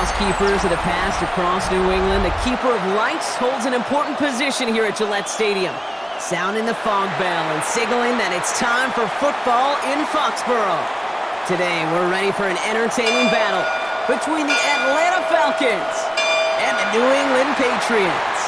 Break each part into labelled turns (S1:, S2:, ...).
S1: Lost keepers of the past across New England. The keeper of lights holds an important position here at Gillette Stadium, sounding the fog bell and signaling that it's time for football in Foxborough. Today, we're ready for an entertaining battle between the Atlanta Falcons and the New England Patriots.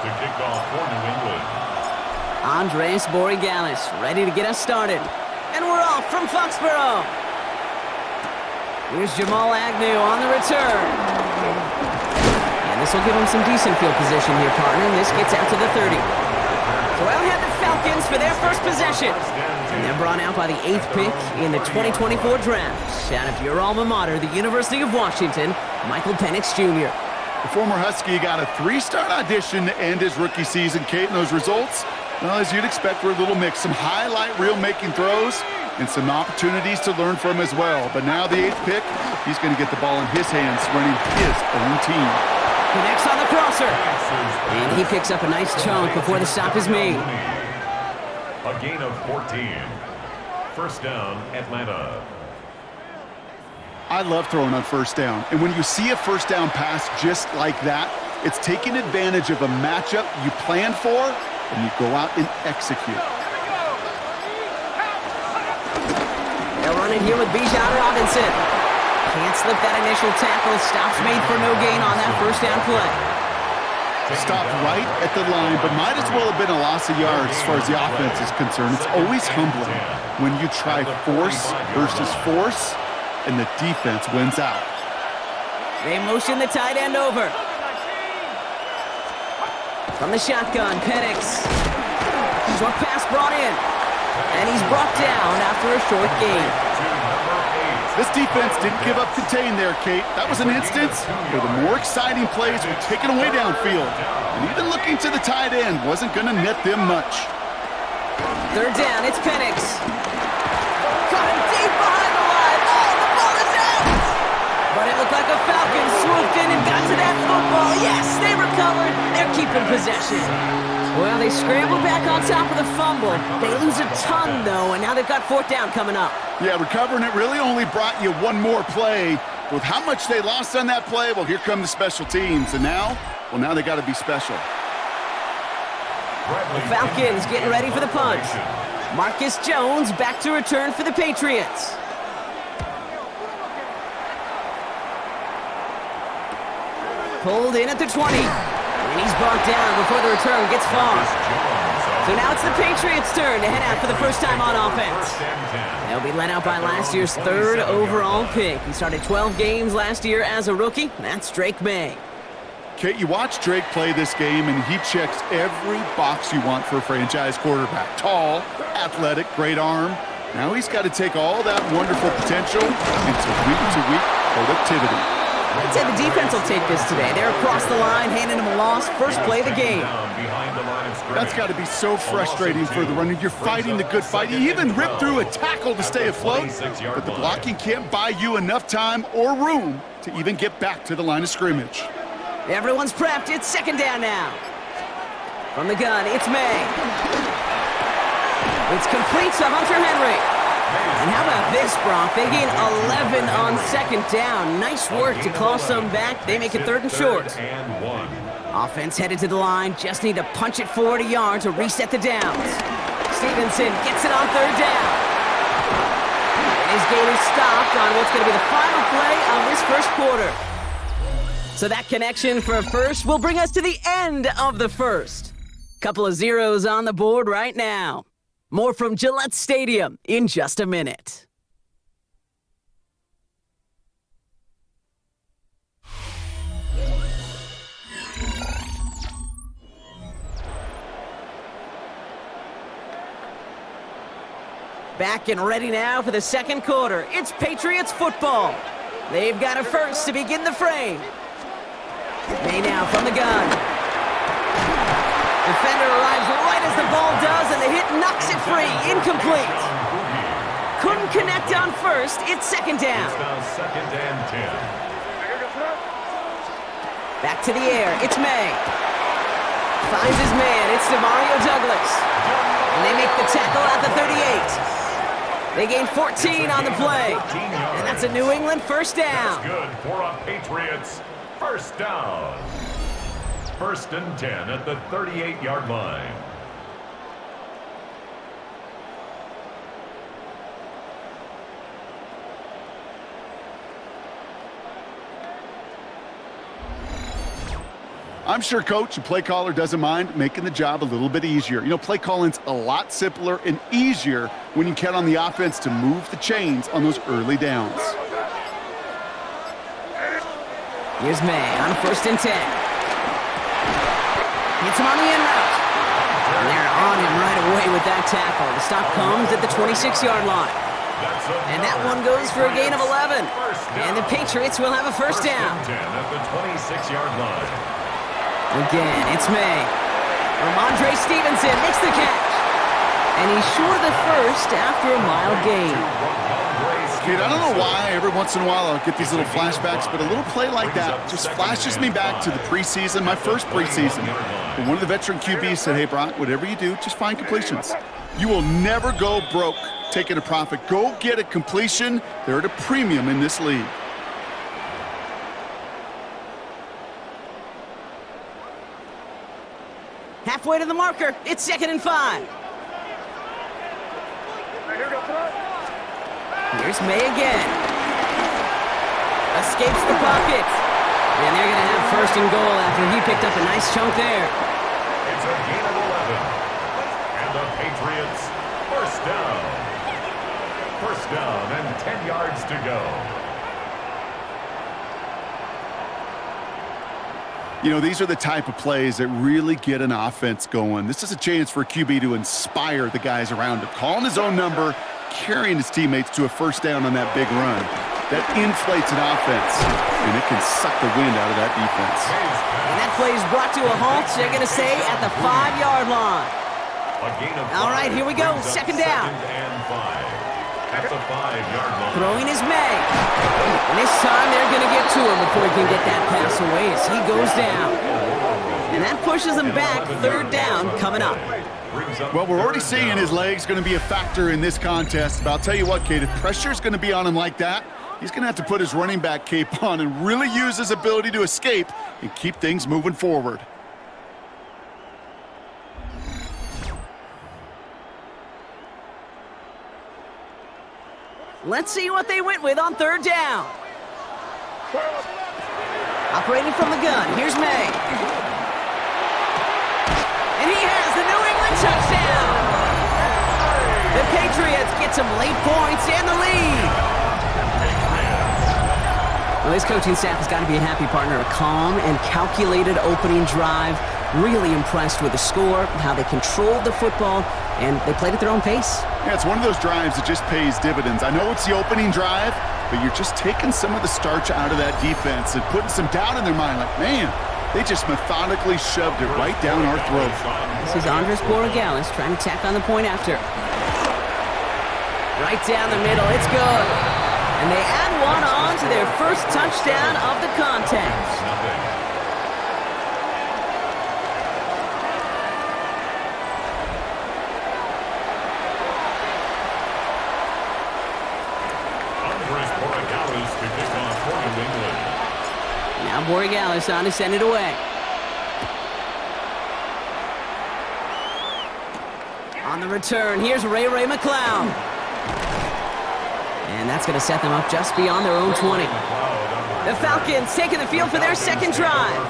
S2: To kick off for New England.
S1: Andres Borregales ready to get us started. And we're off from Foxborough. Here's Jamal Agnew on the return. And this will give him some decent field position here, partner. And this gets out to the 30. So I'll have the Falcons for their first possession. And they're brought out by the 8th pick in the 2024 draft. Out of your alma mater, the University of Washington, Michael Penix Jr.
S3: The former Husky got a 3-start audition to end his rookie season. Kate, and those results, well, as you'd expect, were a little mixed. Some highlight reel making throws and some opportunities to learn from as well. But now the 8th pick, he's going to get the ball in his hands, running his own team.
S1: Connects on the crosser. And he picks up a nice chunk before the stop is made.
S2: A gain of 14. First down, Atlanta.
S3: I love throwing on first down. And when you see a first down pass just like that, it's taking advantage of a matchup you planned for, and you go out and execute.
S1: They'll run it here with Bijan Robinson. Can't slip that initial tackle. Stops made for no gain on that first down play.
S3: Stopped right at the line, but might as well have been a loss of yards as far as the offense is concerned. It's always humbling when you try force versus force, and the defense wins out.
S1: They motion the tight end over. From the shotgun, Penix. Short pass brought in. And he's brought down after a short gain.
S3: This defense didn't give up contain there, Kate. That was an instance where the more exciting plays were taken away downfield. And even looking to the tight end wasn't going to net them much.
S1: Third down, it's Penix. Caught him deep behind the line. Oh, the ball is out! But it looked like a Falcon swooped in and got to that football. Yes, they recovered. They're keeping possession. Well, they scrambled back on top of the fumble. They lose a ton, though, and now they've got 4th down coming up.
S3: Yeah, recovering it really only brought you one more play. With how much they lost on that play, well, here come the special teams. And now they got to be special.
S1: The Falcons getting ready for the punt. Marcus Jones back to return for the Patriots. Pulled in at the 20. And he's brought down before the return gets far. So now it's the Patriots' turn to head out for the first time on offense. They'll be led out by last year's 3rd overall pick. He started 12 games last year as a rookie. That's Drake May.
S3: Kate, you watch Drake play this game, and he checks every box you want for a franchise quarterback. Tall, athletic, great arm. Now he's got to take all that wonderful potential into week-to-week productivity.
S1: I'd say the defense will take this today. They're across the line, handing him a loss. First play of the game.
S3: That's got to be so frustrating for the runner. You're fighting the good fight. You even rip through a tackle to stay afloat, but the blocking can't buy you enough time or room to even get back to the line of scrimmage.
S1: Everyone's prepped. It's 2nd down now. From the gun, it's May. It's complete to Hunter Henry. And how about this, Brock? They gain 11 on 2nd down. Nice work to claw some back. They make it 3rd and short. Offense headed to the line. Just need to punch it 40 yards to reset the downs. Stevenson gets it on 3rd down. And his gain is stopped on what's going to be the final play of this first quarter. So that connection for first will bring us to the end of the first. Couple of zeros on the board right now. More from Gillette Stadium in just a minute. Back and ready now for the second quarter. It's Patriots football. They've got a first to begin the frame. May now from the gun. Defender arrives right as the ball does, and the hit knocks it free. Incomplete. Couldn't connect on first. It's 2nd down.
S2: It's now 2nd and 10.
S1: Back to the air. It's May. finds his man. It's Mario Douglas. And they make the tackle at the 38. They gain 14 on the play. And that's a New England first down.
S2: That's good for a Patriots first down. 1st and 10 at the 38-yard line.
S3: I'm sure coach and play caller doesn't mind making the job a little bit easier. You know, play calling's a lot simpler and easier when you count on the offense to move the chains on those early downs.
S1: Here's May on 1st and 10. Gets him on the in route. And they're on him right away with that tackle. The stop comes at the 26-yard line. And that one goes for a gain of 11. And the Patriots will have a first down.
S2: 10 at the 26-yard line.
S1: Again, it's May. Ramondre Stevenson makes the catch. And he's short of the first after a mild gain.
S3: Kid, I don't know why every once in a while I'll get these little flashbacks, but a little play like that just flashes me back to the preseason, my first preseason. And one of the veteran QBs said, hey, Brock, whatever you do, just find completions. You will never go broke taking a profit. Go get a completion. They're at a premium in this league.
S1: Halfway to the marker. It's 2nd and 5. Here's May again. Escapes the pocket. And they're going to have 1st and goal after he picked up a nice chunk there.
S2: It's a gain of 11. And the Patriots first down. First down and 10 yards to go.
S3: You know, these are the type of plays that really get an offense going. This is a chance for a QB to inspire the guys around him. Calling his own number, carrying his teammates to a first down on that big run. That inflates an offense, and it can suck the wind out of that defense.
S1: And that play is brought to a halt, they're going to say, at the 5-yard line. All right, here we go, 2nd down.
S2: Second and 5. That's a 5-yard line.
S1: Throwing is May. And this time they're going to get to him before he can get that pass away as he goes down. And that pushes him back. 3rd down coming up.
S3: Well, we're already seeing his legs going to be a factor in this contest. But I'll tell you what, Kate, if pressure's going to be on him like that, he's going to have to put his running back cape on and really use his ability to escape and keep things moving forward.
S1: Let's see what they went with on 3rd down. Operating from the gun, here's May. And he has the New England touchdown. The Patriots get some late points and the lead. Well, his coaching staff has got to be a happy partner. A calm and calculated opening drive. Really impressed with the score, how they controlled the football, and they played at their own pace.
S3: Yeah, it's one of those drives that just pays dividends. I know it's the opening drive, but you're just taking some of the starch out of that defense and putting some doubt in their mind. Like, man, they just methodically shoved it right down our throat.
S1: This is Andres Borregales trying to tack on the point after. Right down the middle, it's good. And they add one on to their first touchdown of the contest. Now Borregales on to send it away. On the return, here's Ray McLeod. And that's going to set them up just beyond their own 20. The Falcons taking the field for their 2nd drive.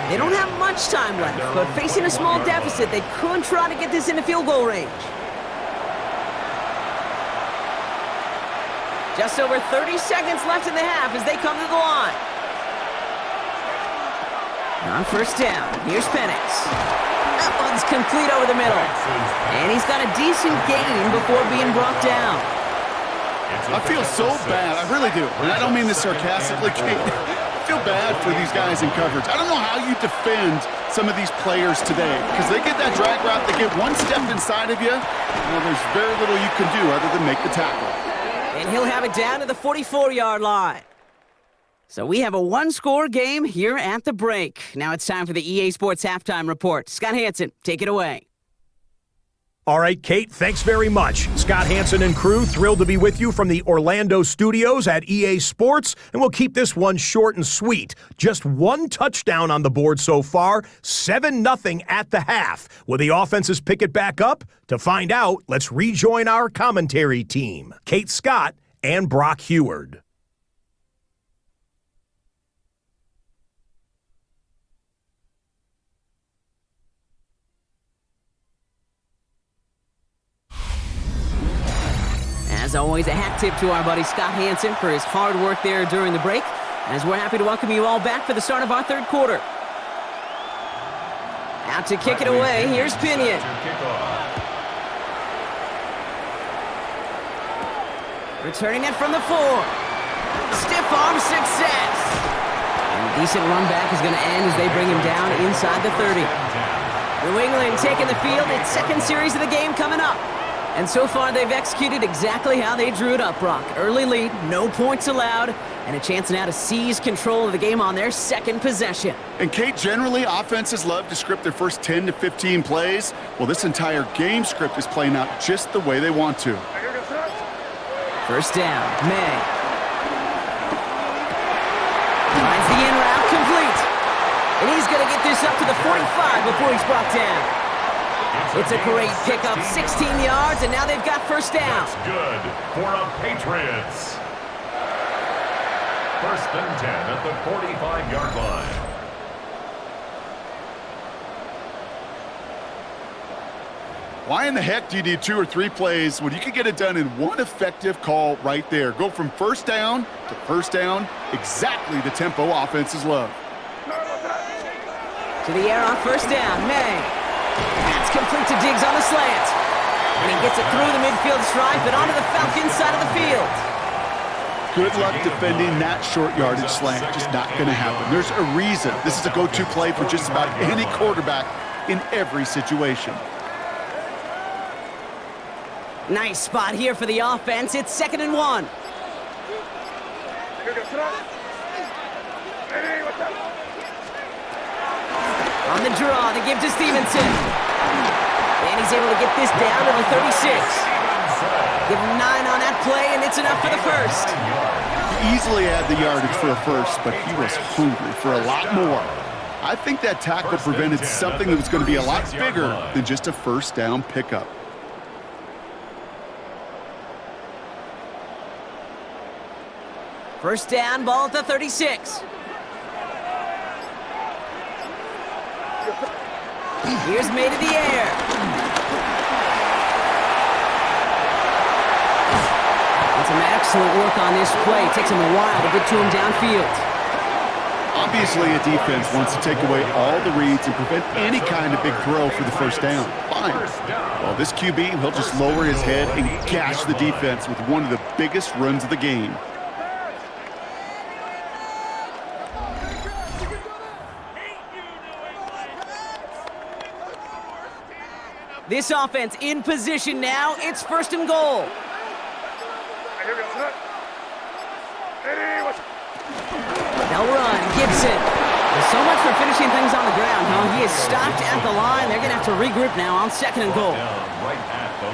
S1: They don't have much time left, but facing a small deficit, they could try to get this into field goal range. Just over 30 seconds left in the half as they come to the line. On 1st down, here's Penix. That one's complete over the middle. And he's got a decent gain before being brought down.
S3: I feel so bad, I really do. And I don't mean this sarcastically, Kate. I feel bad for these guys in coverage. I don't know how you defend some of these players today, because they get that drag route, they get one step inside of you, well, there's very little you can do other than make the tackle.
S1: And he'll have it down to the 44-yard line. So we have a one-score game here at the break. Now it's time for the EA Sports Halftime Report. Scott Hanson, take it away.
S4: All right, Kate, thanks very much. Scott Hanson and crew, thrilled to be with you from the Orlando studios at EA Sports, and we'll keep this one short and sweet. Just one touchdown on the board so far, 7-0 at the half. Will the offenses pick it back up? To find out, let's rejoin our commentary team, Kate Scott and Brock Heward.
S1: As always, a hat tip to our buddy Scott Hanson for his hard work there during the break, as we're happy to welcome you all back for the start of our third quarter. Out to kick it away, here's Pinion. Returning it from the 4. Stiff arm success. And a decent run back is going to end as they bring him down inside the 30. New England taking the field, its second series of the game coming up. And so far, they've executed exactly how they drew it up, Brock. Early lead, no points allowed, and a chance now to seize control of the game on their second possession.
S3: And Kate, generally, offenses love to script their first 10 to 15 plays. Well, this entire game script is playing out just the way they want to.
S1: First down, May. Finds the in route complete. And he's going to get this up to the 45 before he's brought down. It's a great pickup, 16 yards, and now they've got first down.
S2: That's good for the Patriots. First and 10 at the 45-yard line.
S3: Why in the heck do you need 2 or 3 plays when you can get it done in one effective call right there? Go from first down to first down, exactly the tempo offenses love.
S1: To the air on first down, May. That's complete to Diggs on the slant. And he gets it through the midfield stripe and onto the Falcons side of the field.
S3: Good luck defending that short yardage slant. Just not going to happen. There's a reason this is a go-to play for just about any quarterback in every situation.
S1: Nice spot here for the offense. It's 2nd and 1. On the draw, they give to Stevenson. And he's able to get this down to the 36. Give him 9 on that play, and it's enough for the first.
S3: He easily had the yardage for a first, but he was hungry for a lot more. I think that tackle prevented something that was going to be a lot bigger than just a first down pickup.
S1: First down, ball at the 36. Here's May to the air. And some excellent work on this play. It takes him a while to get to him downfield.
S3: Obviously, a defense wants to take away all the reads and prevent any kind of big throw for the first down. Fine. Well, this QB, he'll just lower his head and gash the defense with one of the biggest runs of the game.
S1: This offense in position now. It's 1st and goal. They'll run. Gibson. There's so much for finishing things on the ground, huh? He is stopped at the line. They're going to have to regroup now on 2nd and goal.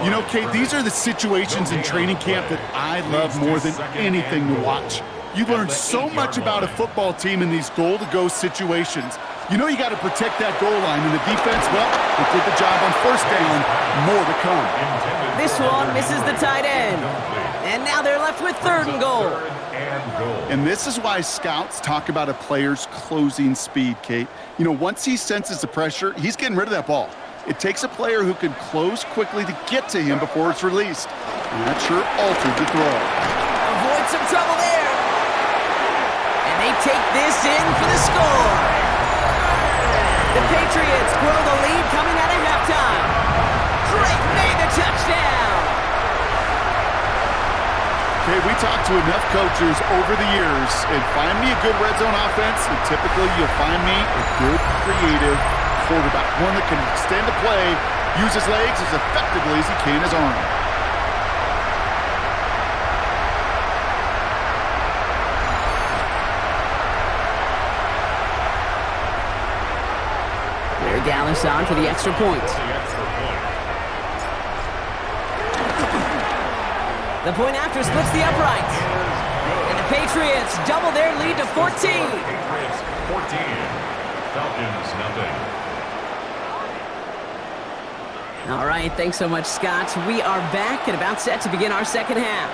S3: You know, Kate, these are the situations in training camp that I love more than anything to watch. You learn so much about a football team in these goal-to-go situations. You know you got to protect that goal line, and the defense, well, they did the job on first down. More to come.
S1: This one misses the tight end. And now they're left with 3rd and goal.
S3: And this is why scouts talk about a player's closing speed, Kate. You know, once he senses the pressure, he's getting rid of that ball. It takes a player who can close quickly to get to him before it's released. And that sure altered the throw.
S1: Avoid some trouble there. And they take this in for the score. The Patriots grow the lead coming out of halftime. Drake made the touchdown.
S3: Okay, we talked to enough coaches over the years, and find me a good red zone offense, and typically you'll find me a good, creative quarterback, one that can extend the play, use his legs as effectively as he can his arm.
S1: Dallas on for the extra point. The point after splits the uprights. And the Patriots double their lead to 14.
S2: Patriots 14. Falcons nothing.
S1: All right, thanks so much, Scott. We are back and about set to begin our second half.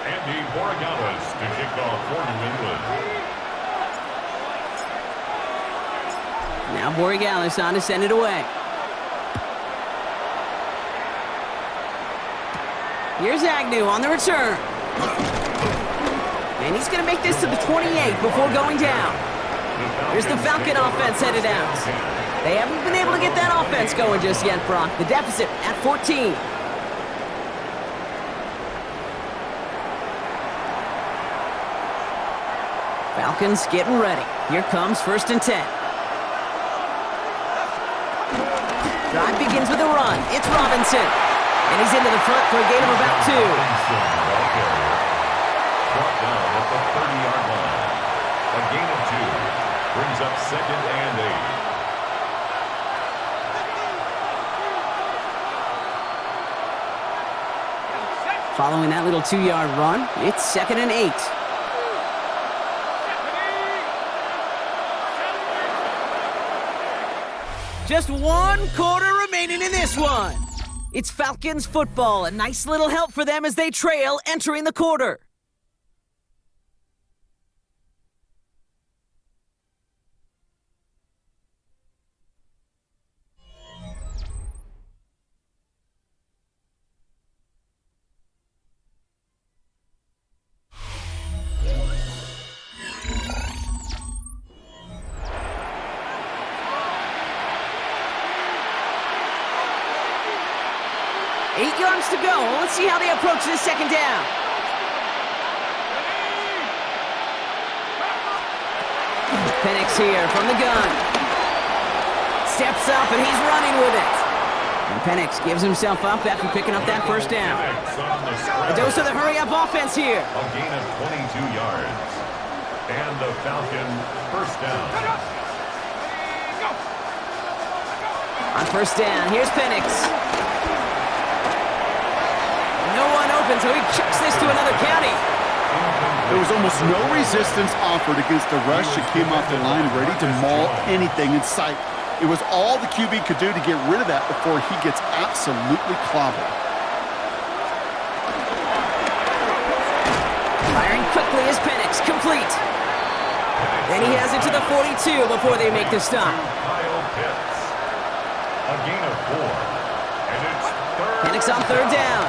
S2: Andy Borregales to kick off for New England.
S1: Now Borregales on to send it away. Here's Agnew on the return. And he's going to make this to the 28 before going down. Here's the Falcon offense headed out. They haven't been able to get that offense going just yet, Brock. The deficit at 14. Falcons getting ready. Here comes 1st and 10. Drive begins with a run. It's Robinson. And he's into the front for a gain of about 2.
S2: Brought down at the 30-yard line. A gain of 2. Brings up 2nd and 8.
S1: Following that little 2-yard run, it's 2nd and 8. Just 1 quarter remaining in this one. It's Falcons football. A nice little help for them as they trail entering the quarter. To go. Let's see how they approach this second down. Penix here from the gun. Steps up and he's running with it. And Penix gives himself up after picking up that first down. A dose of the hurry-up offense here.
S2: A gain of 22 yards. And the Falcon first down.
S1: On first down, here's Penix. No one open, so he chucks this to another county.
S3: There was almost no resistance offered against the rush that came off the line ready to maul anything in sight. It was all the QB could do to get rid of that before he gets absolutely clobbered.
S1: Firing quickly is Penix, complete. Then he has it to the 42 before they make the stop.
S2: A gain of 4. And it's
S1: Penix on third down.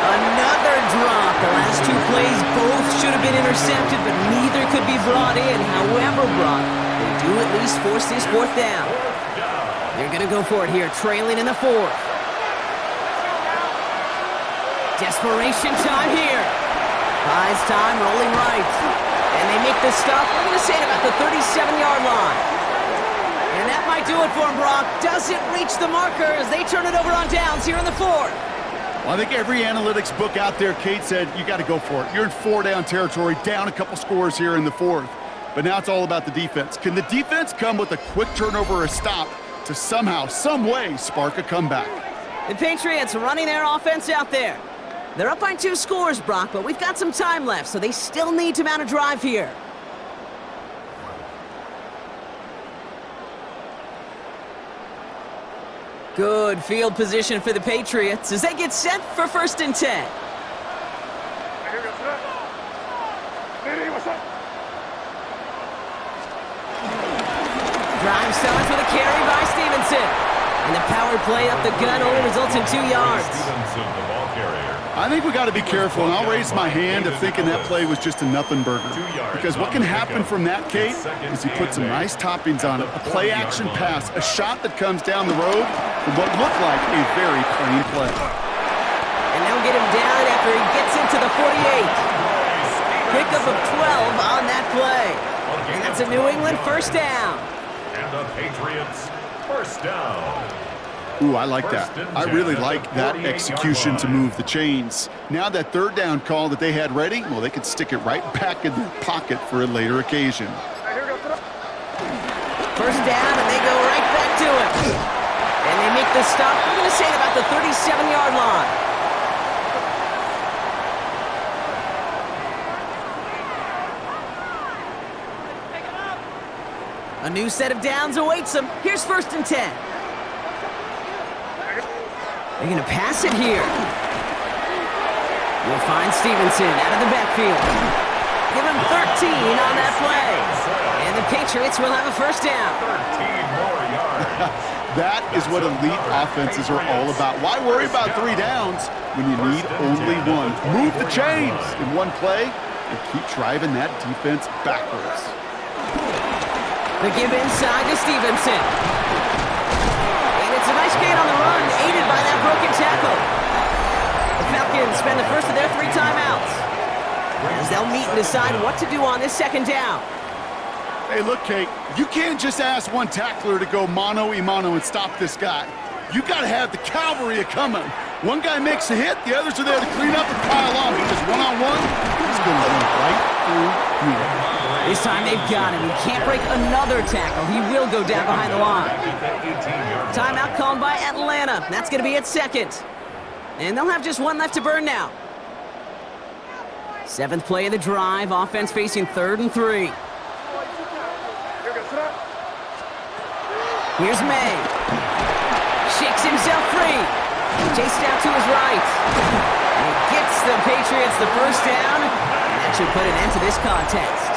S1: Another drop. The last 2 plays both should have been intercepted, but neither could be brought in. However, Brock, they do at least force this 4th down. They're going to go for it here, trailing in the 4th. Desperation time here. Buys time, rolling right. And they make the stop, we're going to say, at about the 37-yard line. And that might do it for him, Brock. Doesn't reach the marker as they turn it over on downs here in the 4th.
S3: Well, I think every analytics book out there, Kate, said you got to go for it. You're in 4-down territory, down a couple scores here in the 4th. But now it's all about the defense. Can the defense come with a quick turnover or a stop to somehow, some way, spark a comeback?
S1: The Patriots running their offense out there. They're up by 2 scores, Brock, but we've got some time left, so they still need to mount a drive here. Good field position for the Patriots as they get set for 1st and 10. Drive starts with a carry by Stevenson. And the power play up the gut only results in 2 yards.
S2: Stevenson, the ball carrier.
S3: I think we got to be careful, and I'll raise my hand of thinking that play was just a nothing burger. Because what can happen from that, Kate, is you put some nice toppings on it. A play-action pass, a shot that comes down the road from what looked like a very clean play.
S1: And they'll get him down after he gets into the 48. Pickup of 12 on that play. And that's a New England first down.
S2: And the Patriots first down.
S3: Ooh, I like that. I really like that execution to move the chains. Now that 3rd down call that they had ready, well, they could stick it right back in their pocket for a later occasion.
S1: First down, and they go right back to him. And they make the stop, I'm going to say, at about the 37-yard line. A new set of downs awaits them. Here's 1st and 10. They're going to pass it here. We'll find Stevenson out of the backfield. Give him 13 on that play. And the Patriots will have a first down.
S2: 13 more yards.
S3: That is what elite offenses are all about. Why worry about 3 downs when you need only 1? Move the chains in one play and keep driving that defense backwards.
S1: The give inside to Stevenson. And it's a nice gain on the run, aided by that broken tackle. The Falcons spend the first of their 3 timeouts, as they'll meet and decide what to do on this 2nd down.
S3: Hey, look, Kate, you can't just ask one tackler to go mano-a-mano and stop this guy. You got to have the cavalry coming. One guy makes a hit, the others are there to clean up and pile on. Because one-on-one, he's going to run right through you.
S1: This time they've got him. He can't break another tackle. He will go down behind the line. Timeout called by Atlanta. That's going to be at 2nd. And they'll have just 1 left to burn now. 7th play of the drive. Offense facing 3rd and 3. Here's May. Shakes himself free. Chased out to his right. And he gets the Patriots the first down. And that should put an end to this contest.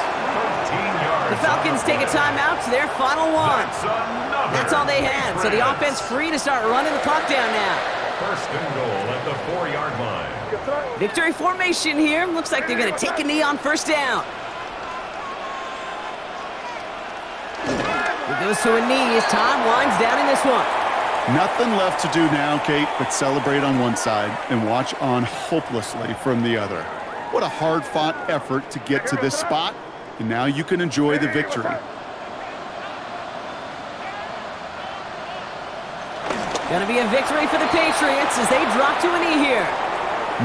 S1: The Falcons take a timeout to their final 1. That's all they had. So the offense free to start running the clock down now.
S2: 1st and goal at the 4-yard line.
S1: Victory formation here. Looks like they're going to take a knee on 1st down. He goes to a knee as time winds down in this one.
S3: Nothing left to do now, Kate, but celebrate on one side and watch on hopelessly from the other. What a hard-fought effort to get to this spot, and now you can enjoy the victory.
S1: Going to be a victory for the Patriots as they drop to a knee here.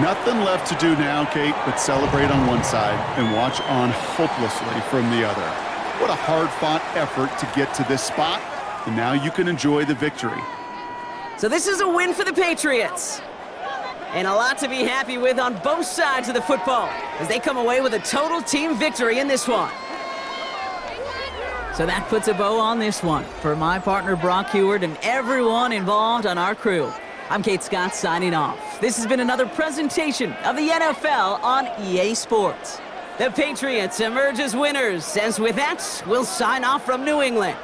S3: Nothing left to do now, Kate, but celebrate on one side and watch on hopelessly from the other. What a hard-fought effort to get to this spot, and now you can enjoy the victory.
S1: So this is a win for the Patriots. And a lot to be happy with on both sides of the football as they come away with a total team victory in this one. So that puts a bow on this one. For my partner Brock Heward and everyone involved on our crew, I'm Kate Scott signing off. This has been another presentation of the NFL on EA Sports. The Patriots emerge as winners, as with that, we'll sign off from New England.